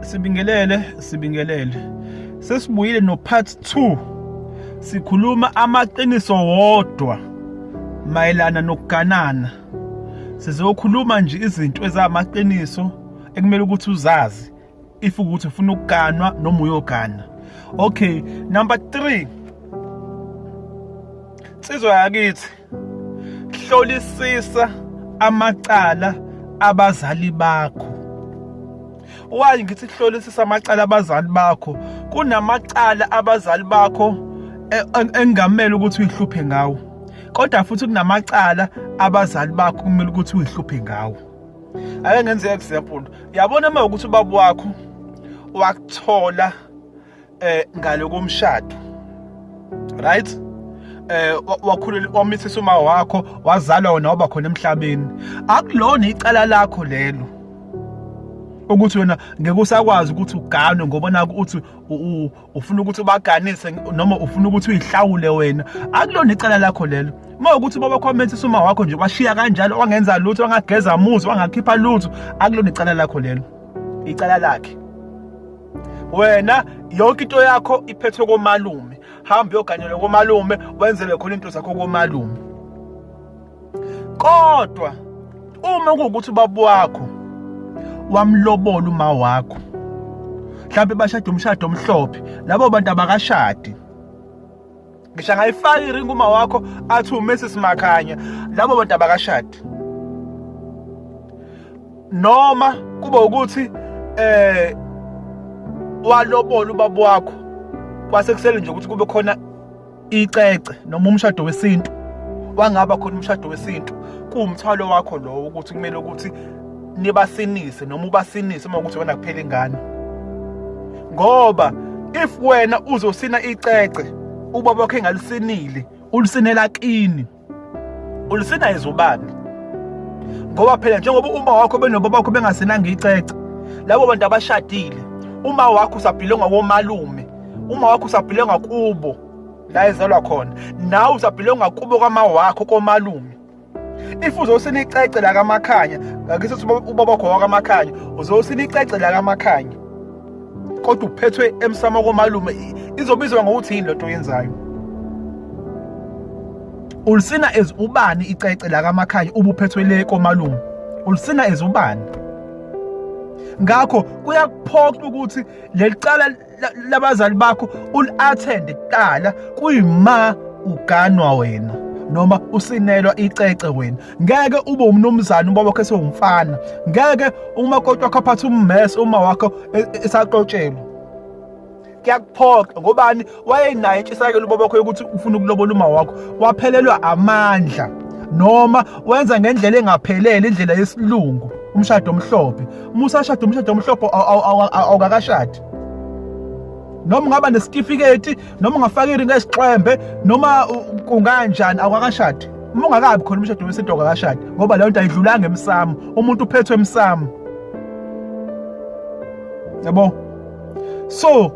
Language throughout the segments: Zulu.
Sibingelele. Sesibuyile no part 2. Sikhuluma amaqiniso wodwa mayelana nokuganana. Sizokhuluma nje izinto ezamaqiniso ekumele ukuthi uzazi if ukuthi ufuna ukuganwa noma uyogana. Okay, number 3. Insizwa yakithi, hlolisisa amacala abazali bakho. Why ngithi hlolisisa amacala abazali bakho? Kunamacala abazali bakho engamele ukuthi uyihluphe ngawo. Kodwa futhi kunamacala abazali bakho kumele ukuthi uyihluphe ngawo. Ake ngenze example. Yabona uma ukuthi ubaba wakho wakuthola ngalo komshado. Right? Wakhulela wamithisa uma wakho wazalwa wona waba khona emhlabeni. Akulona icala lakho lelo. Ukuthi wena ngeke usakwazi ukuthi uganwe ngoba naku uthi ufuna ukuthi ubaganise noma ufuna ukuthi uyihlawule wena. Akulona icala lakho lelo. Uma ukuthi baba comments uma wakho nje washiya kanjalo wangenza lutho wangageza umuzi wangakhipha lutho, akulona icala lakho lelo. Icala lakhe. Wena yonke into yakho iphethwe komalume. Hamba uyoganyelwa komalume wenzele khona into zakho komalume. Kodwa uma kuwukuthi ubaba wakho wamlobola uma wakho, mhlawumbe bashada umshado omhlophe, labo bantu abakashadi. Ngisho ngayifaka iringi uma wakho athi uMrs Makhanya, labo bantu abakashadi. Noma kuba ukuthi walobola ubaba wakho kwase kusele nje ukuthi kube khona icece noma umshado wesintu, wangaba khona umshado wesintu, kuwumthwalo wakho lo ukuthi kumele ukuthi nibasinise noma ubasinise uma ukuthi wena kuphela ingane. Ngoba if wena uzosina icece ubaba wakho engalisinile, ulisinela kini, ulisina ezubani? Ngoba phela njengoba uma wakho benobaba wakho bengasinanga icece, labo bantu abashadile, uma wakho usabhilonga komalume, uma wakho usabhilonga kubo la ezalwa khona, nawe usabhilonga kubo kwama wakho komalume. If uzosina icece la kaMakhanya, ngakithi ubaba wakho wakaMakhanya, uzosina icece la kaMakhanya, kodwa uphethwe emsamo komalume, izobizwa ngokuthi yini lento yenzayo? Ulisina as ubani icece la kaMakhanya ubuphethwe le komalume? Ulisina as ubani? Ngakho kuyakuphoqa ukuthi lelicala labazali bakho uli-attend kuqala kuyima uganwa wena noma usinelwa icece wena. Ngeke ube umnumzana ubaba wakho esewumfana. Ngeke umakoti wakho aphathe ummese uma wakho esaxotshelwa. Kuyakuphoqa ngobani? Wayenayo intshisekelo ubaba wakho ukuthi ufuna ukulobola uma wakho, waphelelwa amandla noma wenza ngendlela engaphelele, indlela yesilungu, umshado omhlophe. Uma usashada umshado omhlophe awukakashadi. Noma ungaba nesitifiketi, noma ungafaka iringi esixwembe, noma kunganjani, awukakashadi. Uma ungakabi khona umshado wesintu awukakashadi, ngoba leyo nto ayidlulanga emsamo, umuntu uphethwe emsamo. Yabo? So,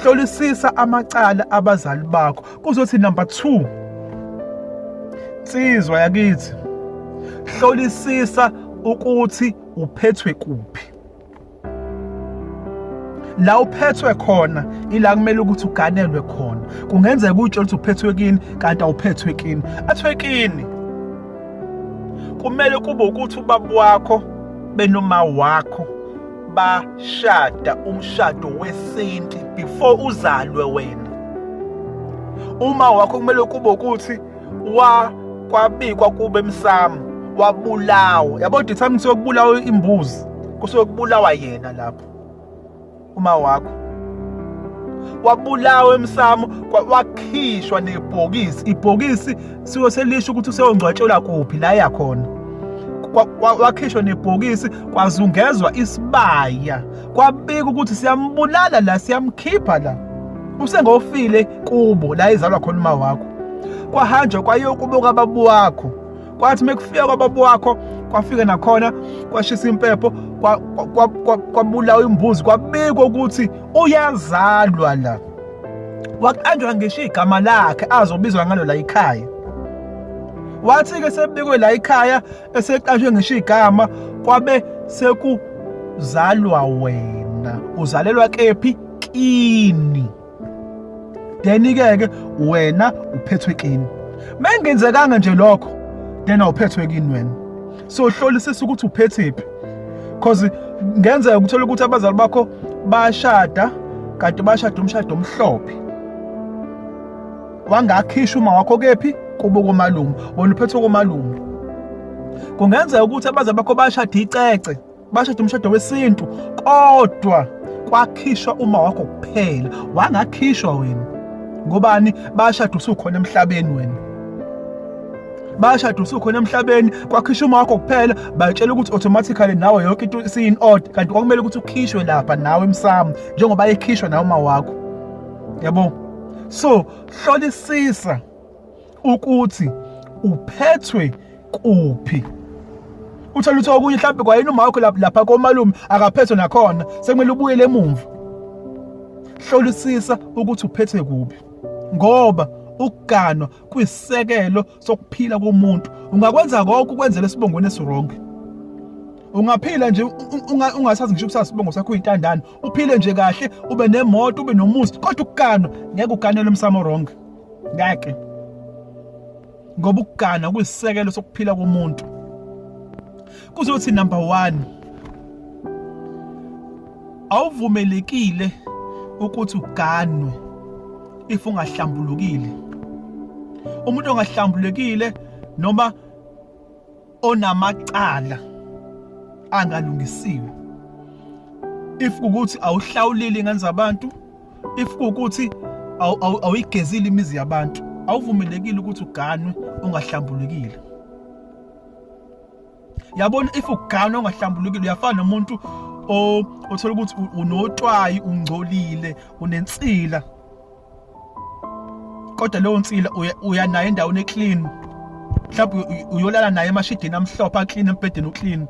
hlolisisa amacala abazali bakho. Kuzothi number 2. Insizwa yakithi, hlolisisa ukuthi uphethwe kuphi. La uphethwe khona ila kumele ukuthi uganelwe khona. Kungenzeka utshela ukuthi uphethwe kini kanti awuphethwe kini. Athwe kini. Kumele kube ukuthi ubaba wakho benoma wakho bashada umshado wesintu before uzalwe wena. Uma wakho kumele kube ukuthi kwabikwa kube emsamo, wabulawa. Yabo dithi ami sokubulawa imbuzi, kusokubulawa yena lapho. Uma wakho wabulawa emsamo, wakhishwa nebhokisi. Ibhokisi siyoselisha ukuthi useyongcwatshelwa kuphi la yakhona. Wakhishwa nebhokisi, kwazungezwa isibaya, kwabika ukuthi siyambulala la, siyamkhipha la, usengofile kubo la izalwa khona uma wakho. Kwahanjwa kwayokubuka ababa wakho, kwathi mekufika kwababa wakho, kwafika nakhona kwashisa impepho, kwabulawa imbuzi, kwabikwa ukuthi uyazalwa la. Waqanjwa ngisho igama lakhe azobizwa ngalo la ekhaya. Wathi-ke sebikwe la ekhaya eseqanjwe ngisho igama, kwabe sekuzalwa wena. wena uzalelwa kephi? Kini. Then-ke wena uphethwe kini. Mengenzekanga nje lokho, then awuphethwe kini wena. So hlolisisa ukuthi uphethephi, because ngenzeka ukuthola ukuthi abazali bakho bashada kanti bashada umshado omhlophe. Wangakhisha uma wakho kephi? Kubo komalume, wena uphethwe komalume. Kungenzeka ukuthi abazali bakho bashada icece, bashada umshado wesintu, kodwa kwakhishwa uma wakho kuphela. Wangakhishwa wena. Ngobani? Bashada usukhona emhlabeni wena. Bashada usukhona emhlabeni, kwakhishwa uma wakho kuphela, bayitshela ukuthi automatically nawe yonke into isiyin order, kanti kwakumele ukuthi ukhishwe lapha nawe emsamo njengoba ekhishwa nawe uma wakho. Yabo? So, hlolisisa ukuthi uphethwe kuphi. Uthola ukuthi okunye mhlawumbe kwayena uma wakho lapha komalume akaphethwe nakhona, sekumele ubuyele emuva. Hlolisisa ukuthi uphethwe kuphi, ngoba ukuganwa kuyisisekelo sokuphila komuntu. Ungakwenza konke ukwenzela isibongweni esirong. Ungaphila nje ungasazi ngisho ukusazi isibongo sakho uyintandane, uphile nje kahle, ube nemoto, ube nomuzi, kodwa ukuganwa ngeke uganele umsamo wrong. Ngeke. Ngoba ukuganwa kuyisisekelo sokuphila komuntu. Kuzothi number 1, awuvumelekile ukuthi uganwe if ungahlambulukile. Umuntu ongahlambulukile noma onamacala angalungisiwe, if ukuthi awuhlawulile ingane zabantu, if ukuthi awuyigezile imizi yabantu, awuvumelekile ukuthi uganwe ungahlambulukile. Yabona, if uganwe ungahlambulukile uyafana nomuntu othola ukuthi unotwayi, ungcolile, unensila, kodwa leyo nsila uyanayo endaweni eclean. Mhlawumbe uyolala naye emashidini amhlophe aclean, embhedeni uclean.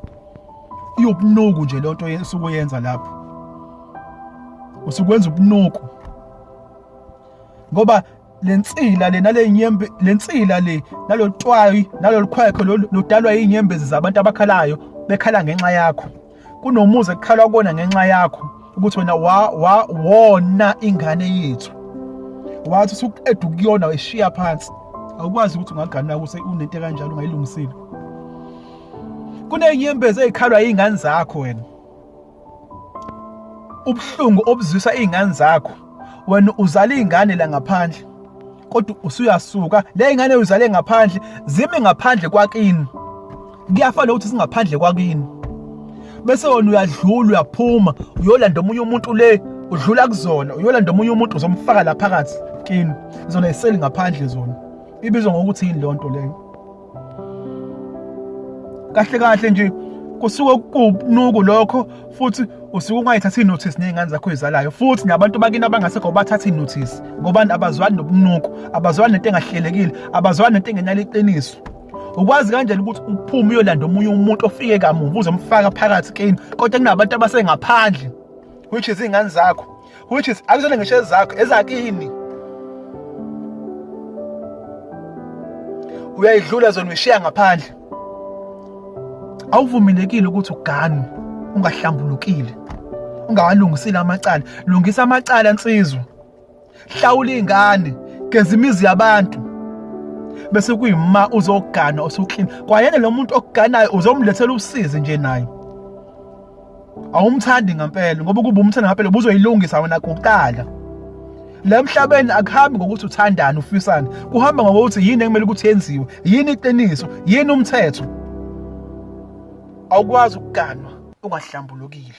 Iyobunuku nje le nto usukuyenza lapho. Usukwenza ubunuku. Ngoba lensila le nale inyembe, lensila le nalotwayi, nalolukhwekho ludalwa inyembezi zabantu abakhalayo, bekhala ngenxa yakho. Kunomuze ekukhala kona ngenxa yakho, ukuthi wena wona ingane yethu. Wathi usuqeda ukuyona weshiya phansi. Awukwazi ukuthi ungaganwa kuse unento kanjalo ungayilungisile. Kunenyembezi ezikhalwa izingane zakho wena. Ubuhlungu obuzwisa izingane zakho. Wena uzala izingane la ngaphandle, kodwa usuyasuka le ingane uzale ngaphandle zime ngaphandle kwakini. Kuyafana ukuthi singaphandle kwakini. Bese wona uyadlula, uyaphuma, uyolanda omunye umuntu le, udlula kuzona, uyolanda omunye umuntu uzomfaka la phakathi kini. Zona iseli ngaphandle zona. Ibizwa ngokuthi yini lonto leyo. Kahle kahle nje kusuke kunuku lokho, futhi usuke ungayithathi notice nezingane zakho ezalayo, futhi nabantu bakini abangasekho bathatha notice ngoba abazwani nobunuku, abazwani nento engahlelekile, abazwani nento engenalo iqiniso. Ukwazi kanjani ukuthi uphume uyolanda omunye umuntu ofike kamuva uzomfaka phakathi kini, kodwa kunabantu abasengaphandle, which is izingane zakho, which is akuzona ngisho ezakho, ezakini. Uyayidlula zona uyishiya ngaphandle. Awuvumelekile ukuthi uganwe ungahlambulukile, ungawalungisile amacala. Lungisa amacala nsizwa, hlawula izingane, geza imizi yabantu, bese kuyima uzogana usuclean. Kwayena lo muntu okuganayo uzomlethela usizi nje naye. Awumthandi ngempela, ngoba kuba umthanda ngempela ubuzoyilungisa wena kuqala. La emhlabeni akuhambi ngokuthi uthandane ufisane, kuhamba ngokuthi yini ekumele ukuthi yenziwe, yini iqiniso, yini umthetho. Awukwazi ukuganwa ungahlambulukile.